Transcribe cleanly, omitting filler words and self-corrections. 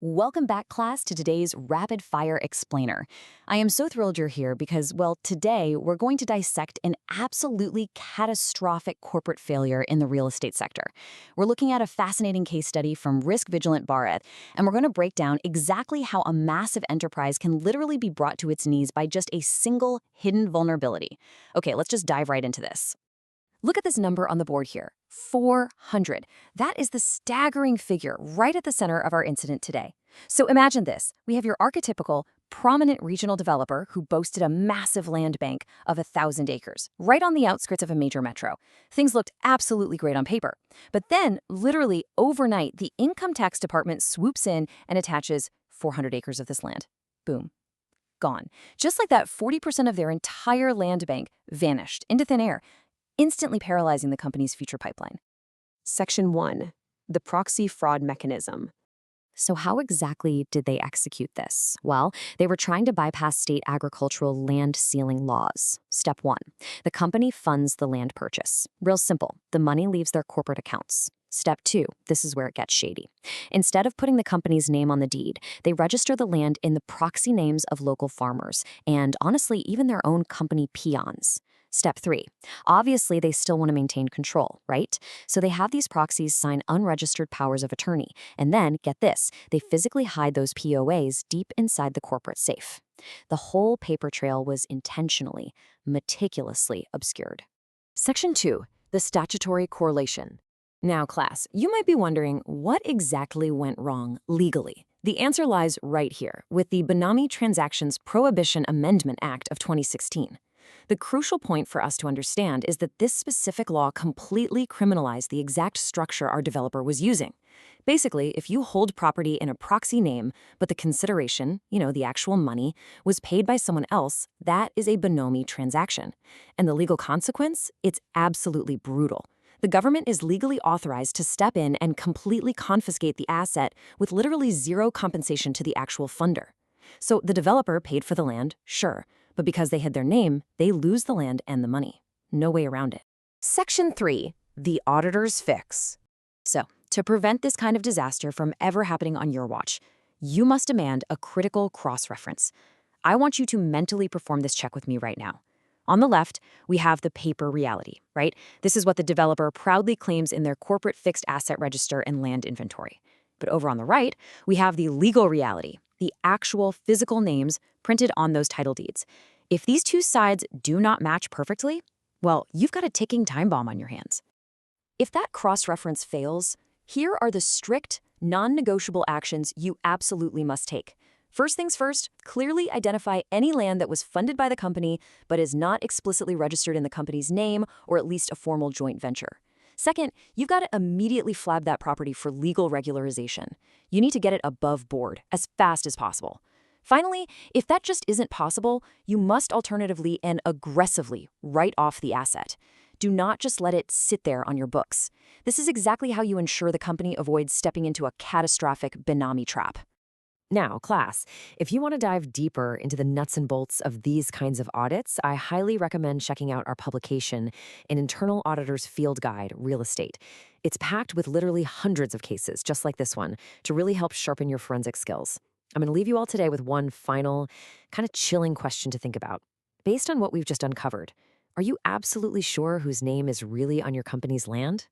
Welcome back, class, to today's Rapid Fire Explainer. I am so thrilled you're here because, well, today we're going to dissect an absolutely catastrophic corporate failure in the real estate sector. We're looking at a fascinating case study from Risk Vigilant Bharat, and we're going to break down exactly how a massive enterprise can literally be brought to its knees by just a single hidden vulnerability. Okay, let's just dive right into this. Look at this number on the board here, 400. That is the staggering figure right at the center of our incident today. So imagine this. We have your archetypical, prominent regional developer who boasted a massive land bank of 1,000 acres, right on the outskirts of a major metro. Things looked absolutely great on paper. But then, literally overnight, the income tax department swoops in and attaches 400 acres of this land. Boom. Gone. Just like that, 40% of their entire land bank vanished into thin air, instantly paralyzing the company's future pipeline. Section 1. The proxy fraud mechanism. So how exactly did they execute this? Well, they were trying to bypass state agricultural land ceiling laws. Step 1. The company funds the land purchase. Real simple. The money leaves their corporate accounts. Step 2. This is where it gets shady. Instead of putting the company's name on the deed, they register the land in the proxy names of local farmers and, honestly, even their own company peons. Step 3. Obviously, they still want to maintain control, right? So they have these proxies sign unregistered powers of attorney. And then, get this, they physically hide those POAs deep inside the corporate safe. The whole paper trail was intentionally, meticulously obscured. Section 2. The statutory correlation. Now, class, you might be wondering what exactly went wrong legally. The answer lies right here with the Benami Transactions Prohibition Amendment Act of 2016. The crucial point for us to understand is that this specific law completely criminalized the exact structure our developer was using. Basically, if you hold property in a proxy name, but the consideration, the actual money, was paid by someone else, that is a Benami transaction. And the legal consequence? It's absolutely brutal. The government is legally authorized to step in and completely confiscate the asset with literally zero compensation to the actual funder. So the developer paid for the land, sure, but because they hid their name, they lose the land and the money. No way around it. Section 3. The auditor's fix. So, to prevent this kind of disaster from ever happening on your watch, you must demand a critical cross-reference. I want you to mentally perform this check with me right now. On the left, we have the paper reality, right? This is what the developer proudly claims in their corporate fixed asset register and land inventory. But over on the right, we have the legal reality, the actual physical names printed on those title deeds. If these two sides do not match perfectly, well, you've got a ticking time bomb on your hands. If that cross-reference fails, here are the strict, non-negotiable actions you absolutely must take. First things first, clearly identify any land that was funded by the company but is not explicitly registered in the company's name or at least a formal joint venture. Second, you've got to immediately flab that property for legal regularization. You need to get it above board as fast as possible. Finally, if that just isn't possible, you must alternatively and aggressively write off the asset. Do not just let it sit there on your books. This is exactly how you ensure the company avoids stepping into a catastrophic Benami trap. Now, class, if you want to dive deeper into the nuts and bolts of these kinds of audits, I highly recommend checking out our publication, An Internal Auditor's Field Guide, Real Estate. It's packed with literally hundreds of cases, just like this one, to really help sharpen your forensic skills. I'm going to leave you all today with one final, kind of chilling question to think about. Based on what we've just uncovered, are you absolutely sure whose name is really on your company's land?